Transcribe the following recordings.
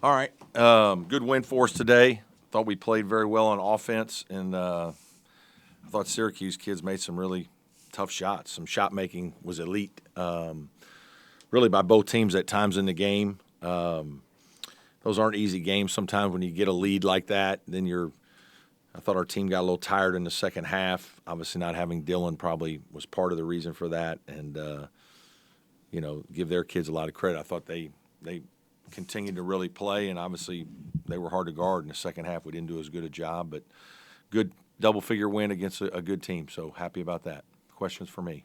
All right. Good win for us today. Thought we played very well on offense, and I thought Syracuse kids made some really tough shots. Some shot making was elite, really by both teams at times in the game. Those aren't easy games. Sometimes when you get a lead like that, then I thought our team got a little tired in the second half. Obviously, not having Dillon probably was part of the reason for that, and give their kids a lot of credit. I thought they continued to really play, and obviously they were hard to guard in the second half. We didn't do as good a job, but good double-figure win against a good team, so happy about that. Questions for me?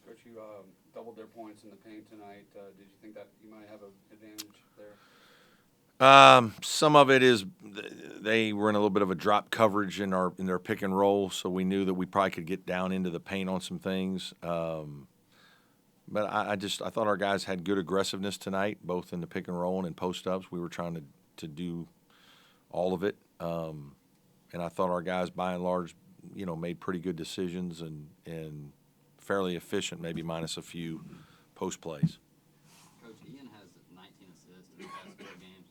Coach, you doubled their points in the paint tonight. Did you think that you might have an advantage there? Some of it is they were in a little bit of a drop coverage in their pick and roll, so we knew that we probably could get down into the paint on some things. But I thought our guys had good aggressiveness tonight, both in the pick and roll and in post ups. We were trying to do all of it, and I thought our guys, by and large, made pretty good decisions and fairly efficient, maybe minus a few post plays. Coach, Ian has 19 assists in the past 4 games.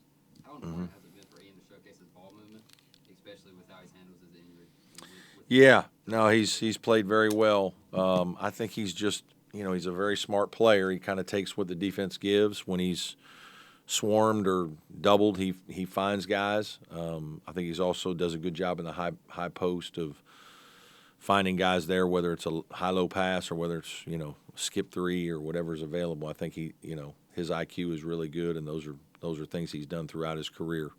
How important has it been for Ian to showcase his ball movement, especially with how he handles his injury? Yeah, no, he's played very well. I think he's just he's a very smart player. He kind of takes what the defense gives. When he's swarmed or doubled, he finds guys. I think he's also does a good job in the high post of finding guys there, whether it's a high-low pass or whether it's skip three or whatever's available. I think his IQ is really good, and those are things he's done throughout his career.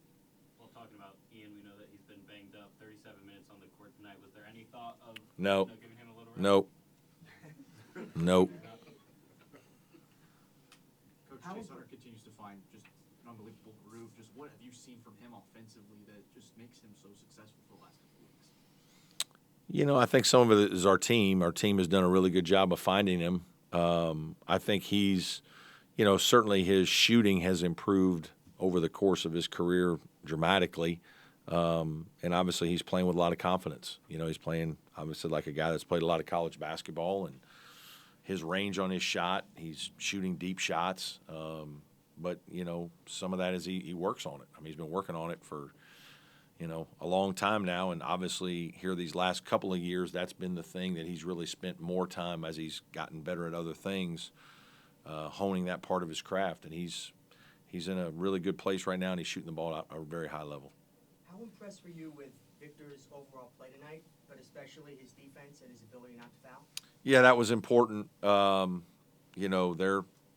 Well, talking about Ian, we know that he's been banged up. 37 minutes on the court tonight. Was there any thought of No. Giving him a little rest? Nope. Nope. Coach Chase Hunter continues to find just an unbelievable groove. Just what have you seen from him offensively that just makes him so successful for the last couple of weeks? I think some of it is our team. Our team has done a really good job of finding him. I think he's, certainly his shooting has improved over the course of his career dramatically. And obviously he's playing with a lot of confidence. He's playing obviously like a guy that's played a lot of college basketball, and his range on his shot, he's shooting deep shots. But some of that is he works on it. I mean, he's been working on it for, a long time now. And obviously here these last couple of years, that's been the thing that he's really spent more time as he's gotten better at other things, honing that part of his craft. And he's in a really good place right now, and he's shooting the ball at a very high level. How impressed were you with Viktor's overall play tonight, but especially his defense and his ability not to foul? Yeah, that was important.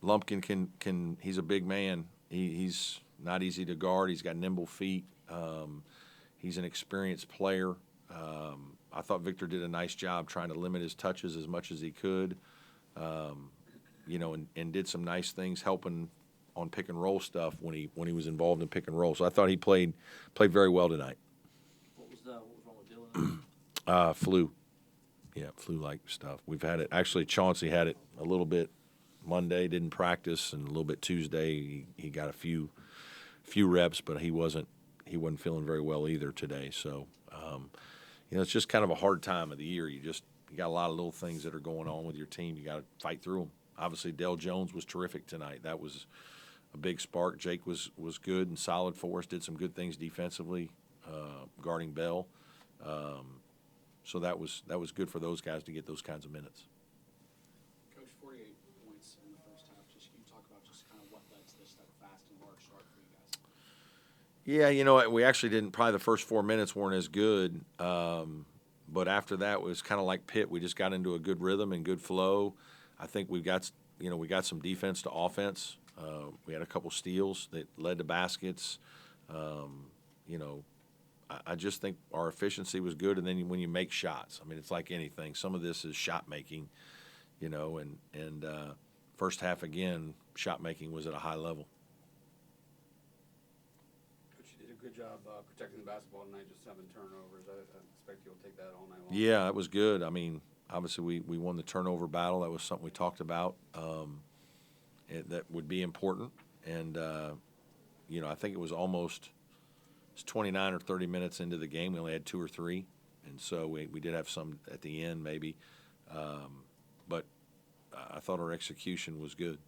Lumpkin he's a big man. He's not easy to guard. He's got nimble feet. He's an experienced player. I thought Viktor did a nice job trying to limit his touches as much as he could, and did some nice things helping on pick and roll stuff when he was involved in pick and roll. So I thought he played very well tonight. What was wrong with Dillon? Flu. Yeah, flu-like stuff. We've had it. Actually, Chauncey had it a little bit Monday, didn't practice, and a little bit Tuesday. He got a few reps, but he wasn't feeling very well either today. So, it's just kind of a hard time of the year. You got a lot of little things that are going on with your team. You got to fight through them. Obviously, Dell Jones was terrific tonight. That was a big spark. Jake was good and solid for us. Did some good things defensively, guarding Bell. So that was good for those guys to get those kinds of minutes. Coach, 48 points in the first half. Just can you talk about just kind of what led to this type of fast and large start for you guys? Yeah, we actually didn't. Probably the first 4 minutes weren't as good, but after that it was kind of like Pitt. We just got into a good rhythm and good flow. I think we got some defense to offense. We had a couple steals that led to baskets. I just think our efficiency was good, and then when you make shots, I mean, it's like anything. Some of this is shot making, and first half again, shot making was at a high level. Coach, you did a good job protecting the basketball tonight, just 7 turnovers. I expect you'll take that all night long. Yeah, it was good. I mean, obviously we won the turnover battle. That was something we talked about. That would be important, and I think it was almost 29 or 30 minutes into the game. We only had 2 or 3, and so we did have some at the end maybe, but I thought our execution was good.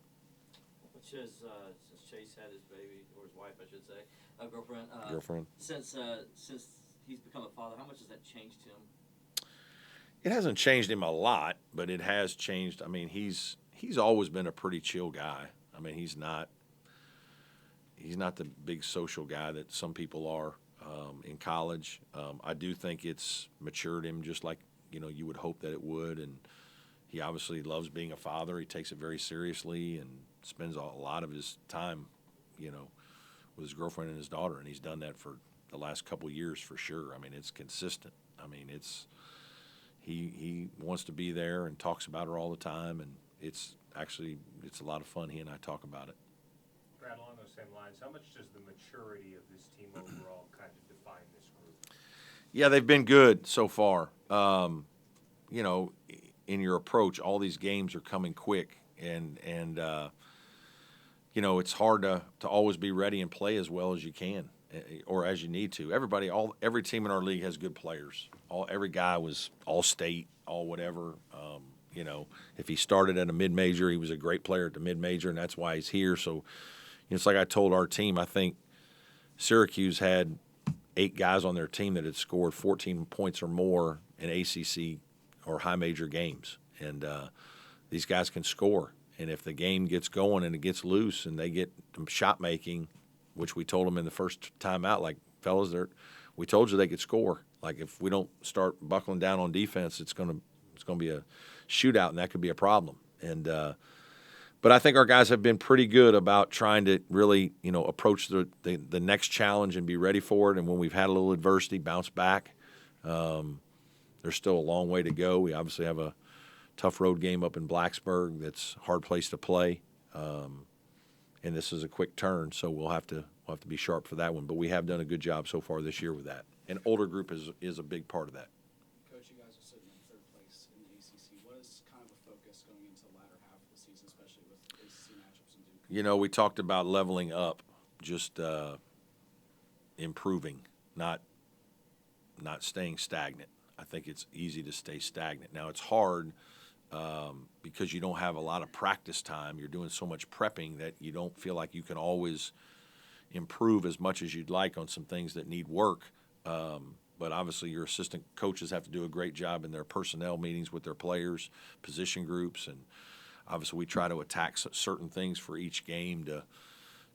Since Chase had his baby or his wife, I should say, girlfriend. Girlfriend. Since he's become a father, how much has that changed him? It hasn't changed him a lot, but it has changed. I mean, he's always been a pretty chill guy. I mean, he's not the big social guy that some people are in college. I do think it's matured him just like, you would hope that it would. And he obviously loves being a father. He takes it very seriously and spends a lot of his time, with his girlfriend and his daughter. And he's done that for the last couple of years for sure. I mean, it's consistent. I mean, he wants to be there and talks about her all the time. And it's a lot of fun. He and I talk about it. Brad, along those same lines, how much does the maturity of this team overall kind of define this group? Yeah, they've been good so far. In your approach, all these games are coming quick, and it's hard to always be ready and play as well as you can or as you need to. Every team in our league has good players. Every guy was all state, all whatever. If he started at a mid-major, he was a great player at the mid-major, and that's why he's here. So it's like I told our team, I think Syracuse had 8 guys on their team that had scored 14 points or more in ACC or high major games. And these guys can score. And if the game gets going and it gets loose and they get shot making, which we told them in the first time out, like, fellas, we told you they could score. Like, if we don't start buckling down on defense, it's gonna be a shootout, and that could be a problem. And but I think our guys have been pretty good about trying to really, approach the next challenge and be ready for it. And when we've had a little adversity, bounce back. There's still a long way to go. We obviously have a tough road game up in Blacksburg that's a hard place to play. And this is a quick turn, so we'll have to be sharp for that one. But we have done a good job so far this year with that. And older group is a big part of that. Coach, you guys are sitting in third place in the ACC. What is kind of a focus going into the latter half of the season, especially with ACC matchups and Duke? We talked about leveling up, just improving, not staying stagnant. I think it's easy to stay stagnant. Now, it's hard because you don't have a lot of practice time. You're doing so much prepping that you don't feel like you can always improve as much as you'd like on some things that need work. But obviously your assistant coaches have to do a great job in their personnel meetings with their players, position groups, and obviously we try to attack certain things for each game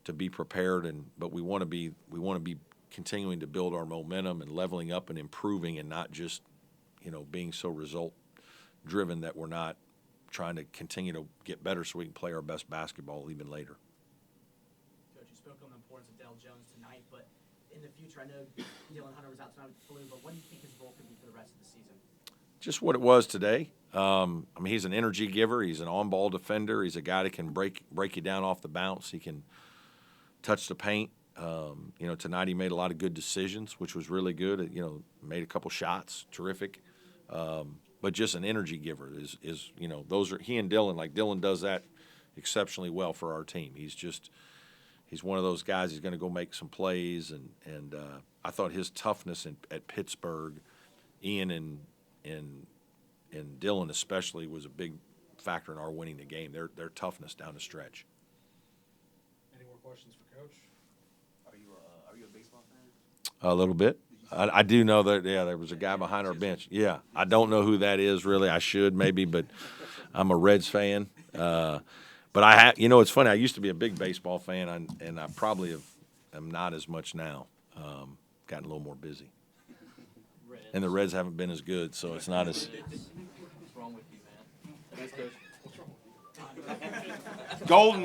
to be prepared. But we want to be continuing to build our momentum and leveling up and improving, and not just being so result driven that we're not trying to continue to get better so we can play our best basketball even later. Coach, you spoke on the importance of Dell Jones tonight, but in the future, I know Dillon Hunter was out tonight with the flu, but what do you think his role could be for the rest of the season? Just what it was today. He's an energy giver. He's an on-ball defender. He's a guy that can break you down off the bounce. He can touch the paint. Tonight he made a lot of good decisions, which was really good. Made a couple shots, terrific. But just an energy giver is those are he and Dillon. Like, Dillon does that exceptionally well for our team. He's one of those guys. He's going to go make some plays, and I thought his toughness at Pittsburgh, Ian and Dillon especially, was a big factor in our winning the game. Their toughness down the stretch. Any more questions for Coach? Are you a baseball fan? A little bit. I do know that, there was a guy behind our bench. Yeah, I don't know who that is really. I should maybe, but I'm a Reds fan. But it's funny. I used to be a big baseball fan, and I probably am not as much now. Gotten a little more busy. And the Reds haven't been as good, so it's not as. What's wrong with you, man? Thanks, Coach. Golden.